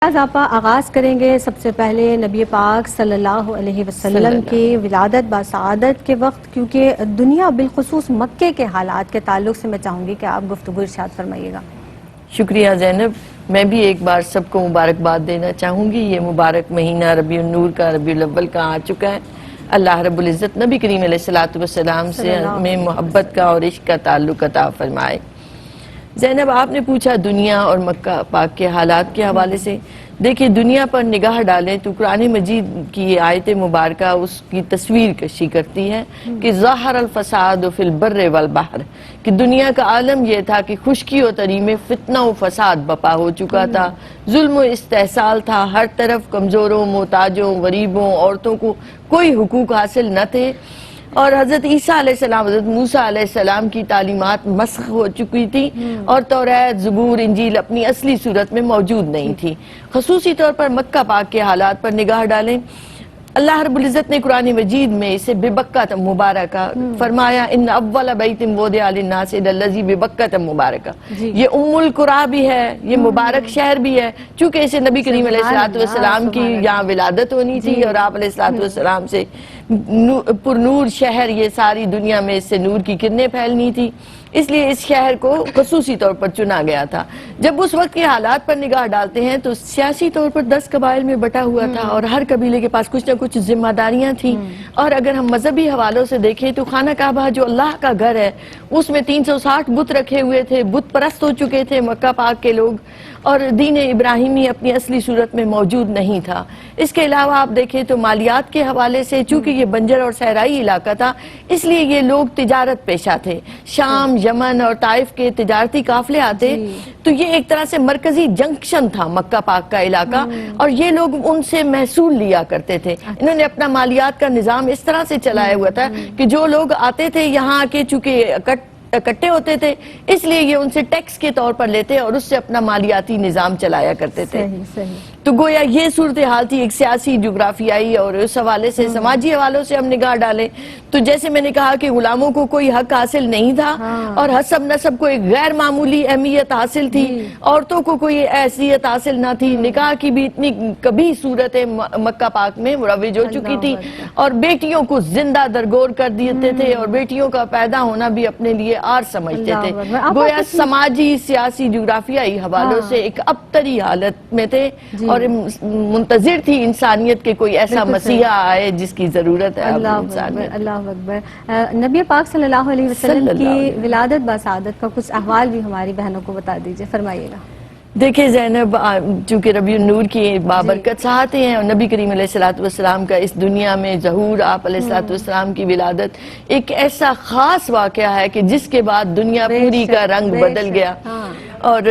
آپ آغاز کریں گے سب سے پہلے نبی پاک صلی اللہ علیہ وسلم کی ولادت بسعادت کے وقت، کیونکہ دنیا بالخصوص مکے کے حالات کے تعلق سے میں چاہوں گی کہ آپ گفتگو ارشاد فرمائیے گا۔ شکریہ زینب، میں بھی ایک بار سب کو مبارکباد دینا چاہوں گی۔ یہ مبارک مہینہ ربیع النور کا، ربیع الاول کا آ چکا ہے۔ اللہ رب العزت نبی کریم علیہ السلام سے ہمیں محبت کا اور عشق کا تعلق عطا فرمائے۔ زینب، آپ نے پوچھا دنیا اور مکہ پاک کے حالات کے حوالے سے۔ دیکھیں، دنیا پر نگاہ ڈالیں تو قرآن مجید کی آیت مبارکہ اس کی تصویر کشی کرتی ہے کہ ظاہر الفساد فی البر والبحر، کہ دنیا کا عالم یہ تھا کہ خشکی و تری میں فتنہ و فساد بپا ہو چکا تھا، ظلم و استحصال تھا، ہر طرف کمزوروں، محتاجوں، غریبوں، عورتوں کو کوئی حقوق حاصل نہ تھے، اور حضرت عیسیٰ علیہ السلام، حضرت موسیٰ علیہ السلام کی تعلیمات مسخ ہو چکی تھی اور توریت، زبور، انجیل اپنی اصلی صورت میں موجود نہیں تھی۔ خصوصی طور پر مکہ پاک کے حالات پر نگاہ ڈالیں، اللہ رب العزت نے قرآن مجید میں اسے ببکۃ مبارکہ فرمایا، ان اول بیت وضع للناس للذی ببکۃ مبارکہ۔ یہ ام القریٰ بھی ہے، یہ مبارک شہر بھی ہے، چونکہ اسے نبی کریم علیہ السلام کی یہاں ولادت ہونی تھی اور آپ علیہ السلام سے پر نور شہر، یہ ساری دنیا میں اس سے نور کی کرنیں پھیلنی تھی، اس لیے اس شہر کو خصوصی طور پر چنا گیا تھا۔ جب اس وقت کے حالات پر نگاہ ڈالتے ہیں تو سیاسی طور پر 10 قبائل میں بٹا ہوا تھا اور ہر قبیلے کے پاس کچھ نہ کچھ ذمہ داریاں تھیں، اور اگر ہم مذہبی حوالوں سے دیکھیں تو خانہ کعبہ جو اللہ کا گھر ہے اس میں 360 بت رکھے ہوئے تھے، بت پرست ہو چکے تھے مکہ پاک کے لوگ، اور دین ابراہیمی اپنی اصلی صورت میں موجود نہیں تھا۔ اس کے علاوہ آپ دیکھیں تو مالیات کے حوالے سے، چونکہ یہ بنجر اور صحرائی علاقہ تھا، اس لیے یہ لوگ تجارت پیشہ تھے، شام، یمن اور طائف کے تجارتی قافلے آتے، تو یہ ایک طرح سے مرکزی جنکشن تھا مکہ پاک کا علاقہ، اور یہ لوگ ان سے محصول لیا کرتے تھے۔ انہوں نے اپنا مالیات کا نظام اس طرح سے چلایا ہوا تھا کہ جو لوگ آتے تھے یہاں کے، چونکہ اکٹھے ہوتے تھے، اس لیے یہ ان سے ٹیکس کے طور پر لیتے اور اس سے اپنا مالیاتی نظام چلایا کرتے تھے۔ تو گویا یہ صورتحال تھی ایک سیاسی، جغرافیائی، اور اس حوالے سے سماجی حوالوں سے ہم نگاہ ڈالیں تو جیسے میں نے کہا کہ غلاموں کو کوئی حق حاصل نہیں تھا، اور حسب نسب کو ایک غیر معمولی اہمیت حاصل تھی، عورتوں کو کوئی حیثیت حاصل نہ تھی، نکاح کی بھی اتنی کبھی صورتیں مکہ پاک میں مروج ہو چکی تھی، اور بیٹیوں کو زندہ درگور کر دیتے تھے، اور بیٹیوں کا پیدا ہونا بھی اپنے لیے آر سمجھتے تھے۔ گویا سماجی، سیاسی، جغرافیائی حوالوں سے ایک ابتری حالت میں تھے، اور منتظر تھی انسانیت کے کوئی ایسا مسیحا آئے جس کی ضرورت ہے اب انسانیت۔ اللہ اکبر۔ نبی پاک صلی اللہ علیہ وسلم کی ولادت بسعادت کا کچھ احوال بھی ہماری بہنوں کو بتا دیجئے، فرمائیے گا۔ دیکھیں زینب، چونکہ ربیع النور کی بابرکت ساعتیں ہیں اور نبی کریم علیہ السلام کا اس دنیا میں ظہور، آپ علیہ السلام کی ولادت ایک ایسا خاص واقعہ ہے کہ جس کے بعد دنیا پوری کا رنگ بدل گیا، اور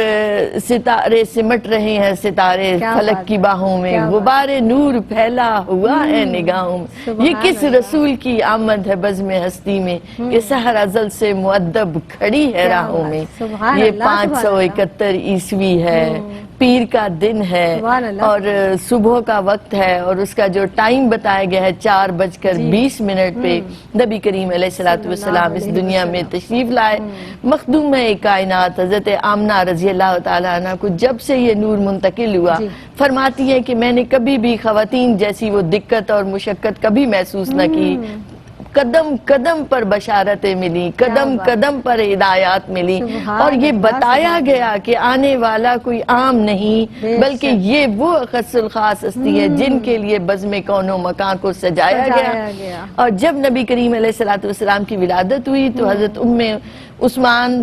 ستارے سمٹ رہے ہیں، ستارے فلک کی باہوں میں، غبار نور پھیلا ہوا ہے نگاہوں میں، یہ کس رسول کی آمد ہے بزم ہستی میں، کہ سحر ازل سے مؤدب کھڑی ہے راہوں میں۔ یہ 571 عیسوی ہے، پیر کا دن ہے، اور صبح کا وقت ہے، اور اس کا جو ٹائم بتایا گیا ہے 4:20 پہ نبی کریم علیہ السلام اس دنیا میں تشریف لائے۔ مخدوم کائنات حضرت آمنہ رضی اللہ تعالیٰ عنہ کو جب سے یہ نور منتقل ہوا، فرماتی ہیں کہ میں نے کبھی بھی خواتین جیسی وہ دقت اور مشقت کبھی محسوس نہ کی، قدم قدم پر بشارتیں ملی، قدم قدم پر ہدایات ملی، اور یہ بتایا گیا کہ آنے والا کوئی عام نہیں بلکہ یہ وہ خاص الخاص ہستی ہے جن کے لیے بزم کون و مکان کو سجایا گیا۔ اور جب نبی کریم علیہ السلام کی ولادت ہوئی تو حضرت عثمان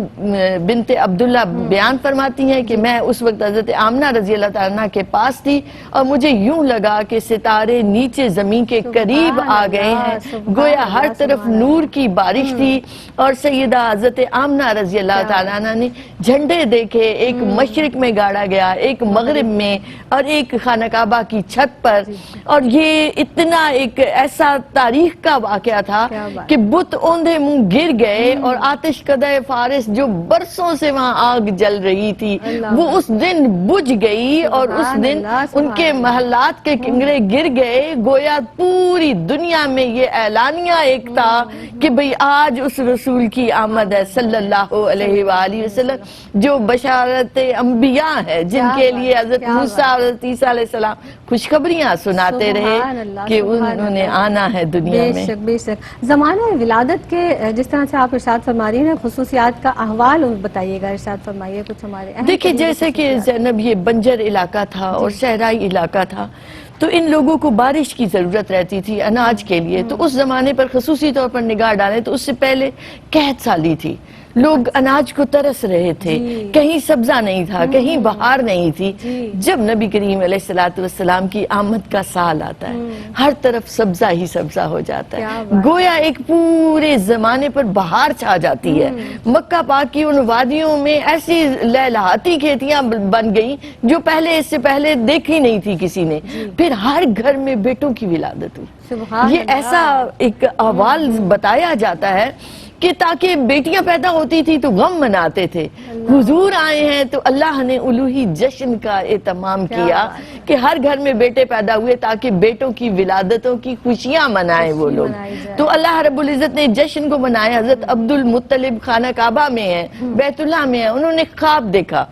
بنت عبداللہ بیان فرماتی ہیں کہ میں اس وقت حضرت آمنہ رضی اللہ تعالیٰ کے پاس تھی، اور مجھے یوں لگا کہ ستارے نیچے زمین کے قریب آ گئے ہیں، گویا ہر طرف نور کی بارش تھی، اور سیدہ حضرت آمنہ رضی اللہ تعالیٰ نے جھنڈے دیکھے، ایک مشرق میں گاڑا گیا، ایک مغرب میں، اور ایک خانہ کعبہ کی چھت پر، اور یہ اتنا ایک ایسا تاریخ کا واقعہ تھا کہ بت اوندھے منہ گر گئے اور آتش قدر قلعہ فارس جو برسوں سے وہاں آگ جل رہی تھی وہ اس دن بجھ گئی، اور اس دن ان کے محلات کے کنگرے گر گئے. گویا پوری دنیا میں یہ اعلانیہ ایک تھا کہ بھئی آج اس رسول کی آمد ہے صلی اللہ علیہ وآلہ وسلم جو بشارت انبیاء ہے، جن کے لیے حضرت موسیٰ اور حضرت عیسیٰ علیہ السلام خوشخبریاں سناتے رہے کہ انہوں نے آنا ہے دنیا میں. بے شک بے شک. زمانہ ولادت کے جس طرح سے آپ ارشاد فرما رہی ہیں خصوصیات کا احوال بتائیے گا، ارشاد فرمائیے کچھ ہمارے. دیکھیں جیسے کہ زینب یہ بنجر علاقہ تھا اور صحرائی علاقہ تھا، تو ان لوگوں کو بارش کی ضرورت رہتی تھی اناج کے لیے. تو اس زمانے پر خصوصی طور پر نگاہ ڈالیں تو اس سے پہلے قحط سالی تھی، لوگ اناج کو ترس رہے تھے، کہیں سبزہ نہیں تھا، کہیں بہار نہیں تھی. جب نبی کریم علیہ السلام کی آمد کا سال آتا ہے ہر طرف سبزہ ہی سبزہ ہو جاتا ہے، گویا ایک پورے زمانے پر بہار چھا جاتی ہے. مکہ پاک کی ان وادیوں میں ایسی لہلہاتی کھیتیاں بن گئیں جو پہلے اس سے پہلے دیکھی نہیں تھی کسی نے. پھر ہر گھر میں بیٹوں کی ولادت ہوئی. یہ ایسا ایک احوال بتایا جاتا ہے کہ تاکہ بیٹیاں پیدا ہوتی تھی تو غم مناتے تھے، حضور آئے ہیں تو اللہ نے الوہی جشن کا اہتمام کیا کہ ہر گھر میں بیٹے پیدا ہوئے تاکہ بیٹوں کی ولادتوں کی خوشیاں منائیں وہ لوگ. تو اللہ رب العزت نے جشن کو منایا. حضرت عبد المطلب خانہ کعبہ میں ہیں، بیت اللہ میں ہیں، انہوں نے خواب دیکھا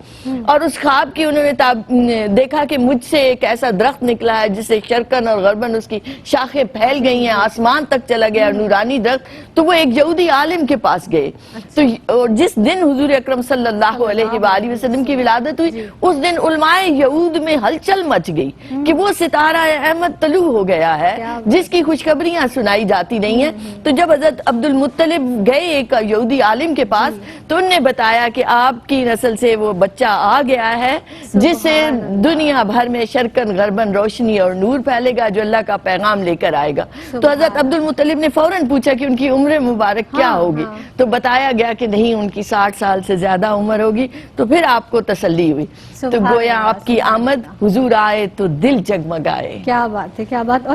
اور اس خواب کی انہوں نے دیکھا کہ مجھ سے ایک ایسا درخت نکلا ہے جس سے شرکن اور غربن اس کی شاخیں پھیل گئی ہیں، آسمان تک چلا گیا نورانی درخت. تو وہ ایک یہودی عالم کے پاس گئے. تو جس دن حضور اکرم صلی اللہ علیہ وآلہ وسلم کی ولادت ہوئی اس دن علماء یہود میں ہلچل مچ گئی کہ وہ ستارہ احمد طلوع ہو گیا ہے جس کی خوشخبریاں سنائی جاتی نہیں ہیں. تو جب حضرت عبد المطلب گئے ایک یہودی عالم کے پاس تو انہوں نے بتایا کہ آپ کی نسل سے وہ بچہ آ گیا ہے جس سے دنیا بھر میں شرکن غربن روشنی اور نور پھیلے گا، جو اللہ کا پیغام لے کر آئے گا. تو حضرت عبد المطلب نے فوراً پوچھا کہ ان کی عمر مبارک کیا ہوگی. تو بتایا گیا کہ نہیں، ان کی 60 سال سے زیادہ عمر ہوگی. تو پھر آپ کو تسلی ہوئی. تو گویا آپ کی آمد، حضور آئے تو دل جگمگائے. کیا بات ہے، کیا بات.